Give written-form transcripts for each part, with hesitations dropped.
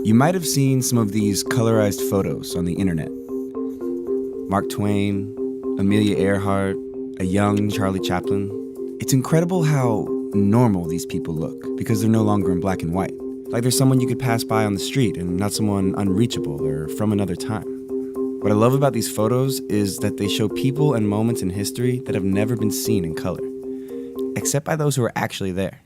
You might have seen some of these colorized photos on the internet. Mark Twain, Amelia Earhart, a young Charlie Chaplin. It's incredible how normal these people look because they're no longer in black and white. Like they're someone you could pass by on the street and not someone unreachable or from another time. What I love about these photos is that they show people and moments in history that have never been seen in color, except by those who are actually there.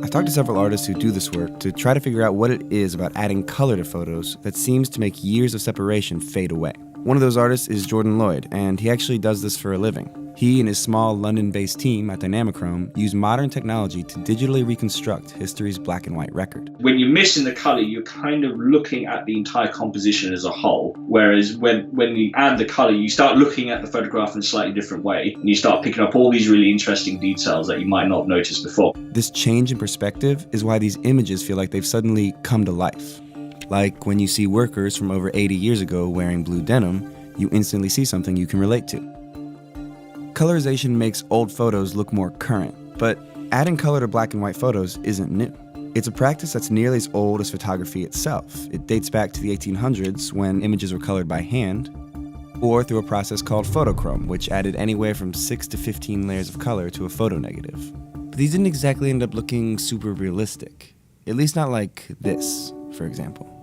I've talked to several artists who do this work to try to figure out what it is about adding color to photos that seems to make years of separation fade away. One of those artists is Jordan Lloyd, and he actually does this for a living. He and his small London-based team at Dynamichrome use modern technology to digitally reconstruct history's black and white record. When you're missing the color, you're kind of looking at the entire composition as a whole. Whereas when you add the color, you start looking at the photograph in a slightly different way, and you start picking up all these really interesting details that you might not have noticed before. This change in perspective is why these images feel like they've suddenly come to life. Like when you see workers from over 80 years ago wearing blue denim, you instantly see something you can relate to. Colorization makes old photos look more current, but adding color to black and white photos isn't new. It's a practice that's nearly as old as photography itself. It dates back to the 1800s when images were colored by hand, or through a process called photochrome, which added anywhere from 6 to 15 layers of color to a photo negative. But these didn't exactly end up looking super realistic, at least not like this, for example.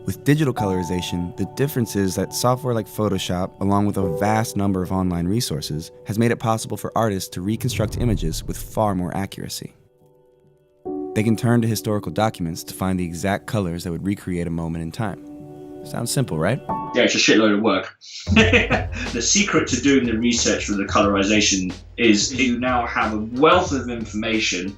With digital colorization, the difference is that software like Photoshop, along with a vast number of online resources, has made it possible for artists to reconstruct images with far more accuracy. They can turn to historical documents to find the exact colors that would recreate a moment in time. Sounds simple, right? Yeah, it's a shitload of work. The secret to doing the research for the colorization is you now have a wealth of information.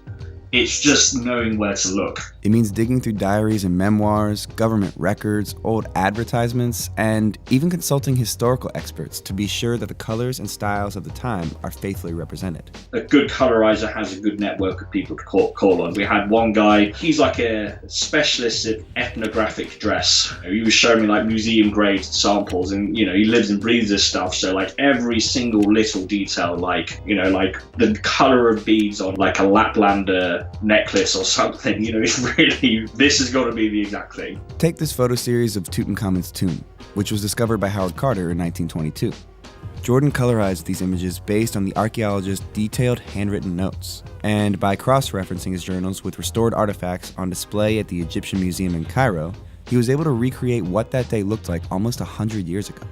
It's just knowing where to look. It means digging through diaries and memoirs, government records, old advertisements, and even consulting historical experts to be sure that the colors and styles of the time are faithfully represented. A good colorizer has a good network of people to call on. We had one guy, he's like a specialist in ethnographic dress. He was showing me like museum grade samples, and he lives and breathes this stuff. So like every single little detail, like the color of beads on like a Laplander necklace or something, it's really, this has got to be the exact thing. Take this photo series of Tutankhamun's tomb, which was discovered by Howard Carter in 1922. Jordan colorized these images based on the archaeologist's detailed handwritten notes, and by cross-referencing his journals with restored artifacts on display at the Egyptian Museum in Cairo, he was able to recreate what that day looked like almost 100 years ago.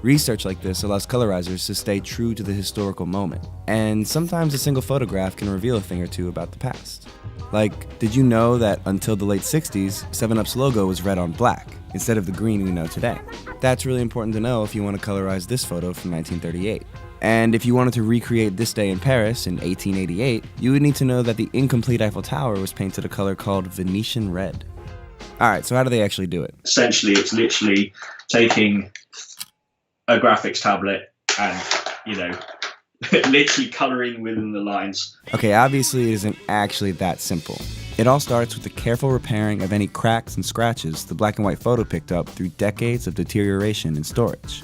Research like this allows colorizers to stay true to the historical moment, and sometimes a single photograph can reveal a thing or two about the past. Like, did you know that until the late 60s, 7-Up's logo was red on black, instead of the green we know today? That's really important to know if you want to colorize this photo from 1938. And if you wanted to recreate this day in Paris in 1888, you would need to know that the incomplete Eiffel Tower was painted a color called Venetian red. Alright, so how do they actually do it? Essentially, it's literally taking a graphics tablet and, literally coloring within the lines. Okay, obviously it isn't actually that simple. It all starts with the careful repairing of any cracks and scratches the black and white photo picked up through decades of deterioration and storage.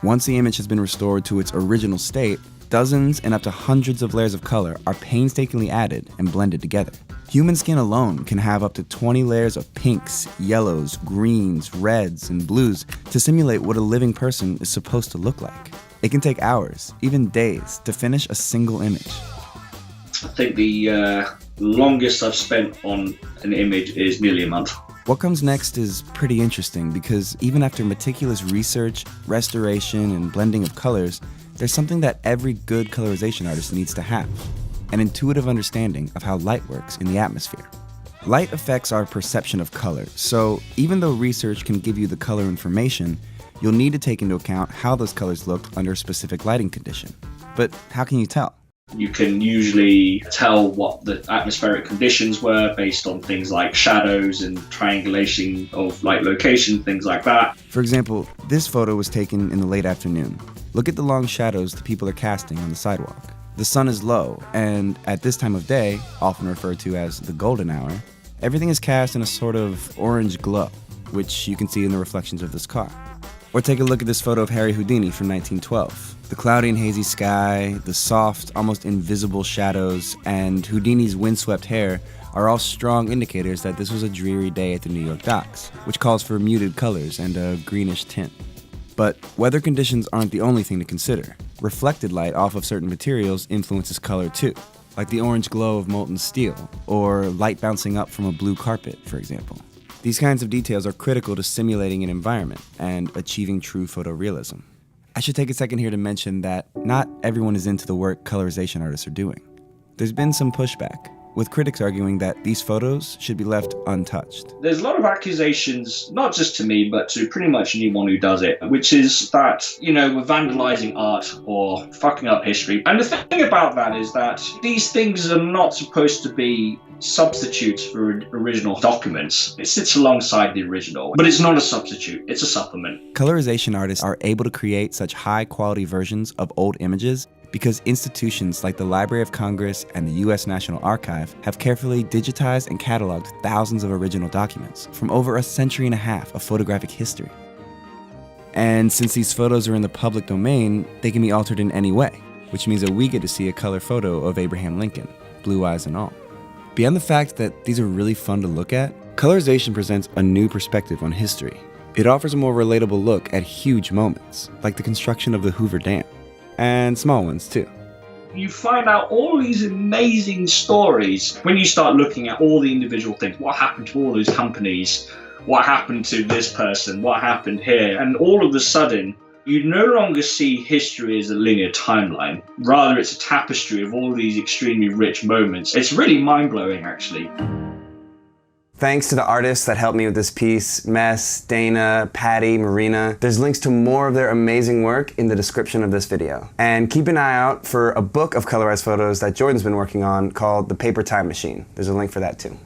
Once the image has been restored to its original state, dozens and up to hundreds of layers of color are painstakingly added and blended together. Human skin alone can have up to 20 layers of pinks, yellows, greens, reds, and blues to simulate what a living person is supposed to look like. It can take hours, even days, to finish a single image. I think the longest I've spent on an image is nearly a month. What comes next is pretty interesting because even after meticulous research, restoration, and blending of colors, there's something that every good colorization artist needs to have: an intuitive understanding of how light works in the atmosphere. Light affects our perception of color, so even though research can give you the color information, you'll need to take into account how those colors looked under a specific lighting condition. But how can you tell? You can usually tell what the atmospheric conditions were based on things like shadows and triangulation of light location, things like that. For example, this photo was taken in the late afternoon. Look at the long shadows the people are casting on the sidewalk. The sun is low, and at this time of day, often referred to as the golden hour, everything is cast in a sort of orange glow, which you can see in the reflections of this car. Or take a look at this photo of Harry Houdini from 1912. The cloudy and hazy sky, the soft, almost invisible shadows, and Houdini's windswept hair are all strong indicators that this was a dreary day at the New York docks, which calls for muted colors and a greenish tint. But weather conditions aren't the only thing to consider. Reflected light off of certain materials influences color too, like the orange glow of molten steel, or light bouncing up from a blue carpet, for example. These kinds of details are critical to simulating an environment and achieving true photorealism. I should take a second here to mention that not everyone is into the work colorization artists are doing. There's been some pushback, with critics arguing that these photos should be left untouched. There's a lot of accusations, not just to me, but to pretty much anyone who does it, which is that, we're vandalizing art or fucking up history. And the thing about that is that these things are not supposed to be substitutes for original documents. It sits alongside the original, but it's not a substitute, it's a supplement. Colorization artists are able to create such high-quality versions of old images because institutions like the Library of Congress and the U.S. National Archive have carefully digitized and cataloged thousands of original documents from over a century and a half of photographic history. And since these photos are in the public domain, they can be altered in any way, which means that we get to see a color photo of Abraham Lincoln, blue eyes and all. Beyond the fact that these are really fun to look at, colorization presents a new perspective on history. It offers a more relatable look at huge moments, like the construction of the Hoover Dam, and small ones too. You find out all these amazing stories when you start looking at all the individual things. What happened to all those companies? What happened to this person? What happened here? And all of a sudden, you no longer see history as a linear timeline. Rather, it's a tapestry of all these extremely rich moments. It's really mind-blowing, actually. Thanks to the artists that helped me with this piece, Mess, Dana, Patty, Marina. There's links to more of their amazing work in the description of this video. And keep an eye out for a book of colorized photos that Jordan's been working on called The Paper Time Machine. There's a link for that too.